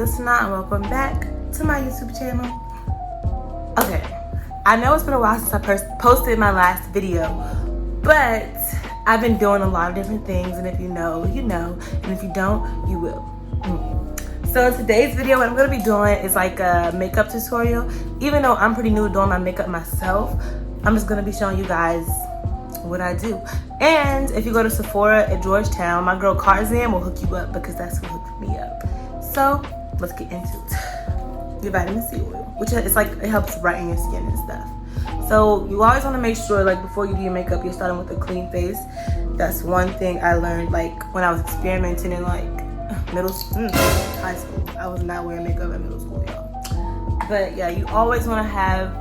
Meelah Sanaa and welcome back to my YouTube channel. Okay, I know it's been a while since I posted my last video, but I've been doing a lot of different things, and if you know, you know, and if you don't, you will. So today's video, what I'm going to be doing is like a makeup tutorial. Even though I'm pretty new to doing my makeup myself, I'm just going to be showing you guys what I do. And if you go to Sephora at Georgetown, my girl Tarzan will hook you up because that's who hooked me up. So let's get into it. Your vitamin C oil, which is like, it helps brighten your skin and stuff. So you always want to make sure, like, before you do your makeup, you're starting with a clean face. That's one thing I learned, like, when I was experimenting in like high school. I was not wearing makeup in middle school, y'all. But yeah, you always want to have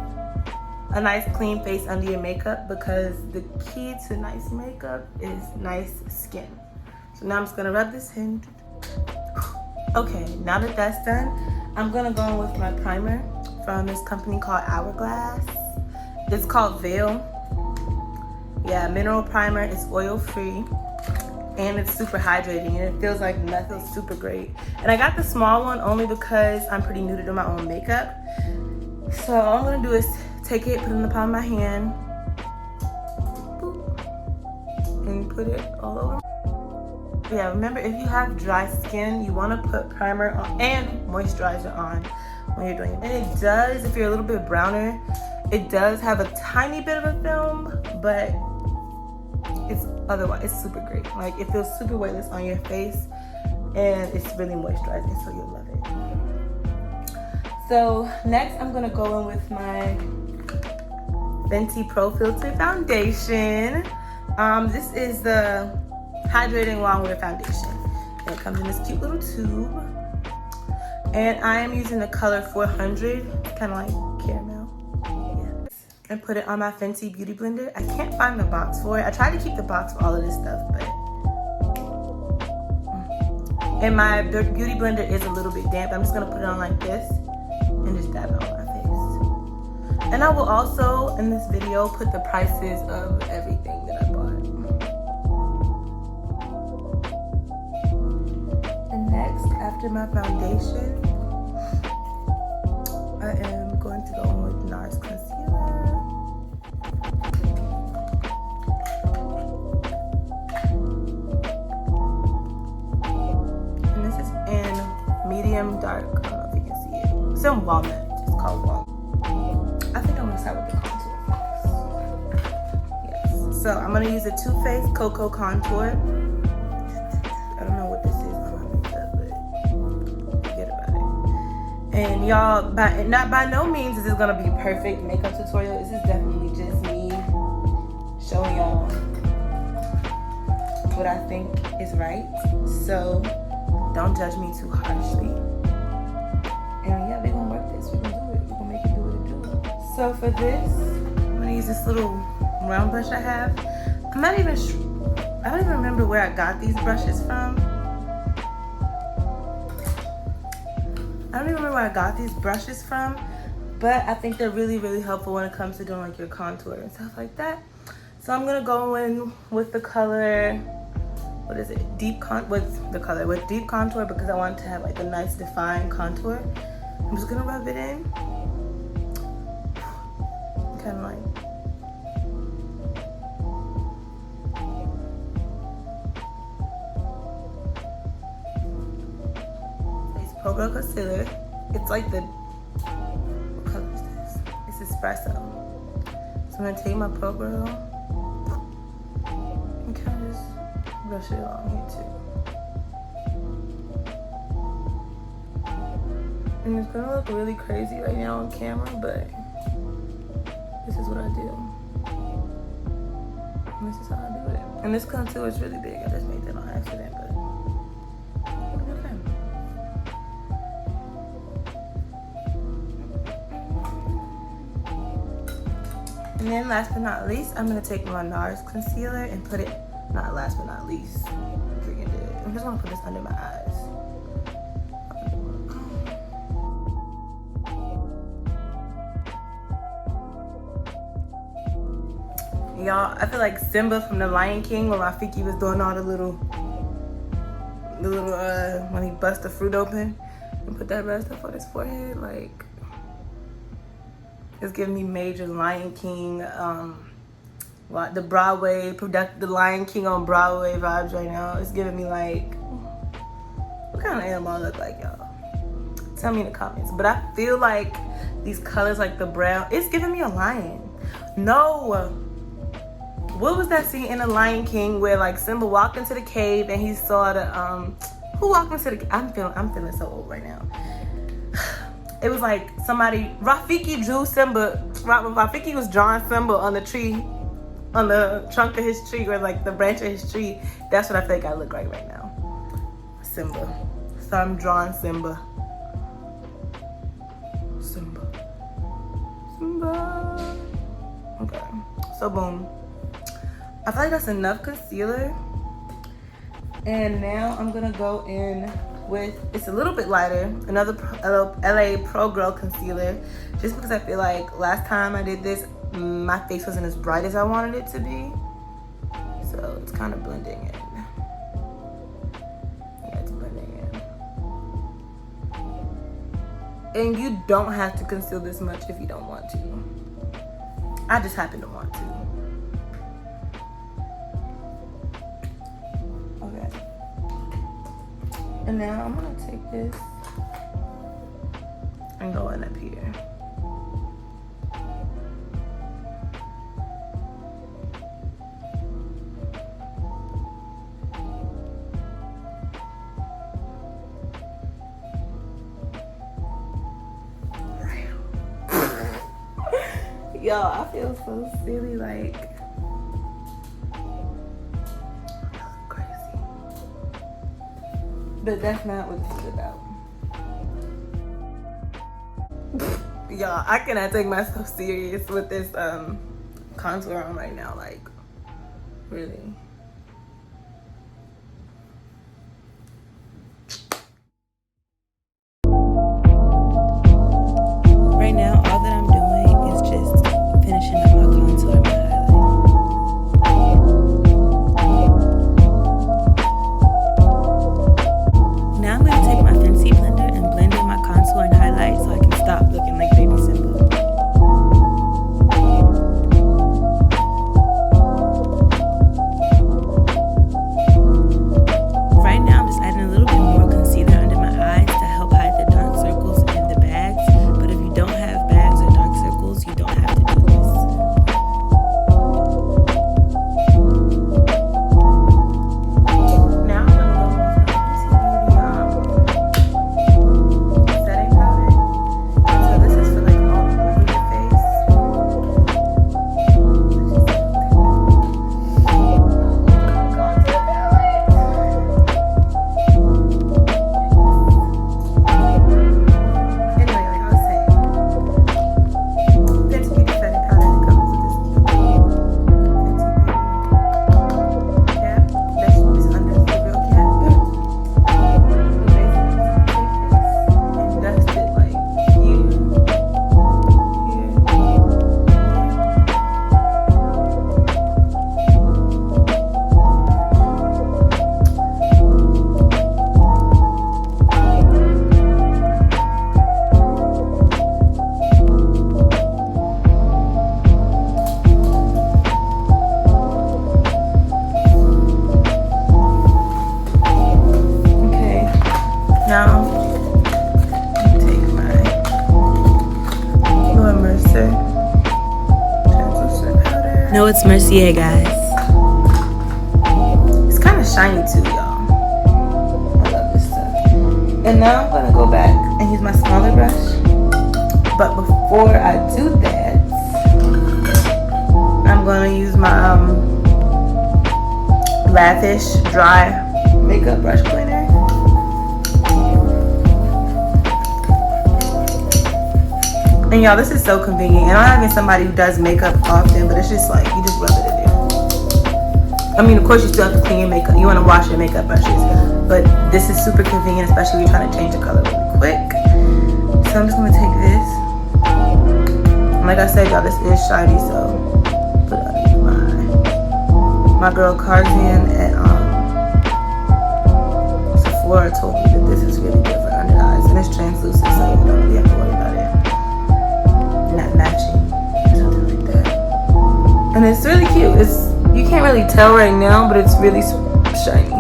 a nice clean face under your makeup, because the key to nice makeup is nice skin. So now I'm just gonna rub this in. Okay, now that that's done, I'm gonna go in with my primer from this company called Hourglass. It's called Veil. Yeah, mineral primer. It's oil free and it's super hydrating, and it feels like nothing. Super great. And I got the small one only because I'm pretty new to do my own makeup. So all I'm gonna do is take it, put it in the palm of my hand, boop, and put it all over. Yeah, remember, if you have dry skin, you want to put primer on and moisturizer on when you're doing it. And it does, if you're a little bit browner, it does have a tiny bit of a film, but it's super great. Like, it feels super weightless on your face, and it's really moisturizing, so you'll love it. So next, I'm gonna go in with my Fenty Pro Filter foundation. This is the hydrating long wear foundation. And it comes in this cute little tube. And I am using the color 400, kind of like caramel. Yeah. And put it on my Fenty Beauty Blender. I can't find the box for it. I tried to keep the box for all of this stuff, but and my Beauty Blender is a little bit damp. I'm just gonna put it on like this and just dab it on my face. And I will also, in this video, put the prices of everything that I bought. And next, after my foundation, I am going to go in with NARS concealer. And this is in medium dark. I don't know if you can see it. It's in walnut. It's called walnut. I think I'm gonna start with the contour first. Yes. So I'm gonna use a Too Faced Cocoa Contour. I don't know what this is on my makeup, but forget about it. And y'all, by no means is this gonna be a perfect makeup tutorial. This is definitely just me showing y'all what I think is right. So don't judge me too harshly. And yeah, we're gonna work this. We're gonna do it. We're gonna make it do what it do. So for this, I'm gonna use this little round brush I have. I don't even remember where I got these brushes from. But I think they're really, really helpful when it comes to doing like your contour and stuff like that. So I'm gonna go in with the color, what is it? With deep contour, because I want to have like a nice defined contour. I'm just gonna rub it in. Kind of like. It's Pro Girl Concealer. It's like the, what color is this? It's espresso. So I'm gonna take my Pro Girl and kind of just brush it along here too. And it's gonna look really crazy right now on camera, but this is what I do. And this is how I do it. And this contour is really big. I just made that on accident, but okay. And then last but not least, I'm gonna take my NARS concealer and put it, not last but not least, I'm just gonna put this under my eyes. Y'all, I feel like Simba from The Lion King when Rafiki was doing all the little when he bust the fruit open. and put that red stuff on his forehead. Like, it's giving me major Lion King, the Broadway the Lion King on Broadway vibes right now. It's giving me like, what kind of animal I look like, y'all? Tell me in the comments. But I feel like these colors, like the brown, it's giving me a lion. No, what was that scene in The Lion King where like Simba walked into the cave and he saw the who walked into the, I'm feeling so old right now. It was like somebody, Rafiki drew Simba. Rafiki was drawing Simba on the tree, on the trunk of his tree, or like the branch of his tree. That's what I think I look like right now. Simba. So I'm drawing Simba. Simba. Okay. So boom. I feel like that's enough concealer. And now I'm gonna go in with, it's a little bit lighter, another LA Pro Girl concealer, just because I feel like last time I did this, my face wasn't as bright as I wanted it to be. So it's kind of blending in. Yeah, it's blending in. And you don't have to conceal this much if you don't want to. I just happen to want to. Okay. And now I'm gonna take this and go in up here. Yo, I feel so silly, like, crazy. But that's not what this is about. Y'all, I cannot take myself serious with this contour on right now, like, really. Right now, all that I'm doing is just finishing up my contour and my highlight. Now I'm going to take my fancy blender and blend in my contour and highlight so I can stop looking like baby Simba. Right now I'm just adding a little bit more concealer under my eyes to help hide the dark circles and the bags. But if you don't have bags or dark circles, you don't have to do this. Now I'm gonna go with my setting powder. So this is for like all over your face. Anyway, like I was saying, Fenty Beauty setting powder, and it comes with this cute Fenty Beauty cap that's just under the real cap. And basically take this and dust it like here, here, okay. Now take my Laura Mercier translucent powder. No, it's Mercier, guys. It's kind of shiny too, y'all. I love this stuff. And now I'm gonna go back and use my smaller brush. But before I do that, I'm gonna use my Lavish dry makeup brush cleaner. And y'all, this is so convenient. And I'm not even somebody who does makeup often, but it's just like, you just rub it in there. I mean, of course you still have to clean your makeup. You want to wash your makeup brushes. But this is super convenient, especially if you're trying to change the color really quick. So I'm just going to take this. And like I said, y'all, this is shiny, so put it underneath my girl Cardian at Sephora told me that this is really good for under eyes and it's translucent, so you don't really have to worry about it not matching or something like that. And it's really cute. You can't really tell right now, but it's really shiny.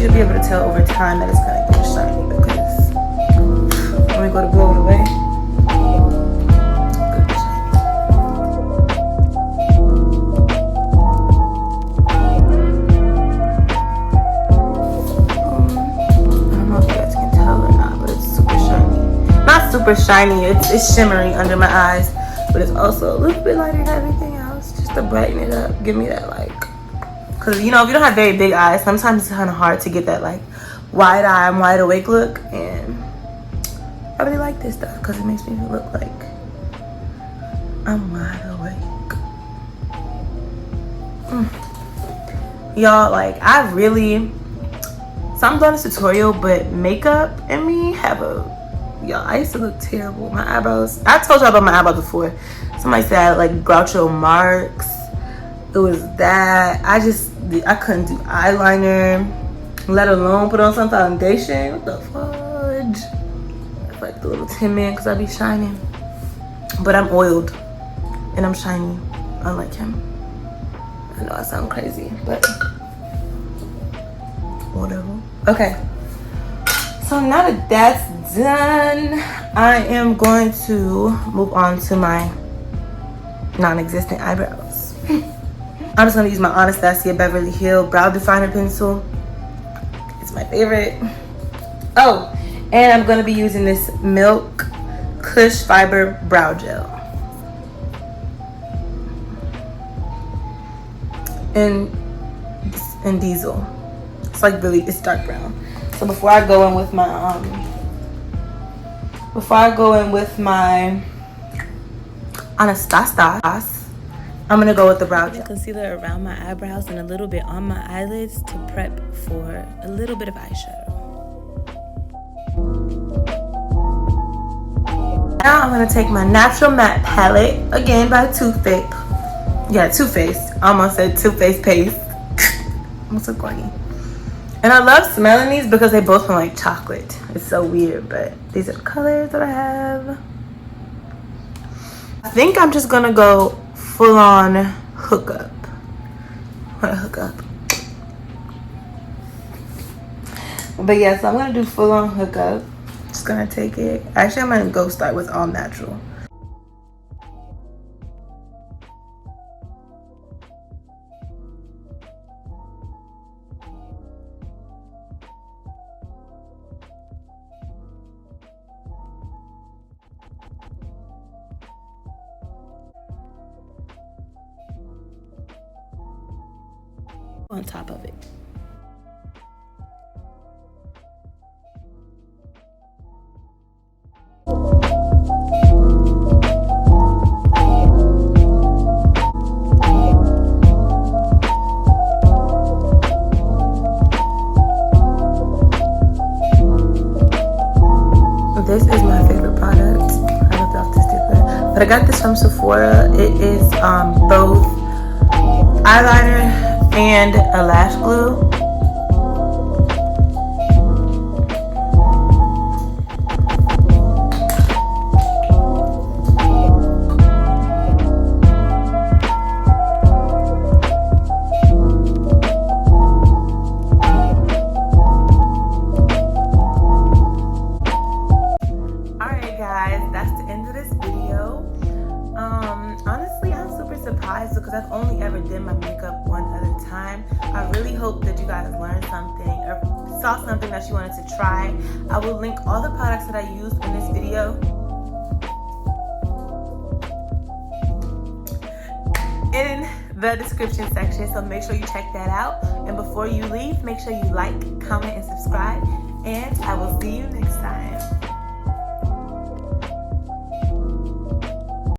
Be able to tell over time that it's kind of getting shiny because when we go to blow it away, I don't know if you guys can tell or not, but it's super shiny. Not super shiny, it's shimmery under my eyes, but it's also a little bit lighter than everything else, just to brighten it up, give me that like. Because, you know, if you don't have very big eyes, sometimes it's kind of hard to get that, like, wide eye and wide awake look. And I really like this stuff because it makes me look like I'm wide awake. Y'all, like, I really... So I'm doing this tutorial, but makeup and me have a... Y'all, I used to look terrible. My eyebrows... I told y'all about my eyebrows before. Somebody said I had, like, groucho marks. It was that. I couldn't do eyeliner, let alone put on some foundation. What the fudge? I feel like the little Tin Man because I be shining. But I'm oiled and I'm shiny, unlike him. I know I sound crazy, but whatever. Okay. So now that that's done, I am going to move on to my non-existent eyebrows. I'm just gonna use my Anastasia Beverly Hills Brow Definer Pencil. It's my favorite. Oh, and I'm gonna be using this Milk Kush Fiber Brow Gel. And Diesel. It's like really, it's dark brown. So before I go in with my Anastasia, I'm gonna go with the brow gel. Concealer around my eyebrows and a little bit on my eyelids to prep for a little bit of eyeshadow. Now I'm gonna take my Natural Matte Palette, again by Too Faced. Yeah, Too Faced. I almost said Too Faced Paste. I'm so corny. And I love smelling these because they both smell like chocolate. It's so weird, but these are the colors that I have. I think I'm just gonna go full on hookup. What a hookup. But yeah, so I'm gonna do full on hookup. Just gonna take it. Actually, I'm gonna go start with all natural. On top of it. This is my favorite product. I looked off this different, but I got this from Sephora. It is both eyeliner and a lash glue. Alright guys, that's the end of this video. Honestly, I'm super surprised because I've only ever did my makeup one other time. I really hope that you guys learned something or saw something that you wanted to try. I will link all the products that I used in this video in the description section, so make sure you check that out. And before you leave, make sure you like, comment, and subscribe, and I will see you next time.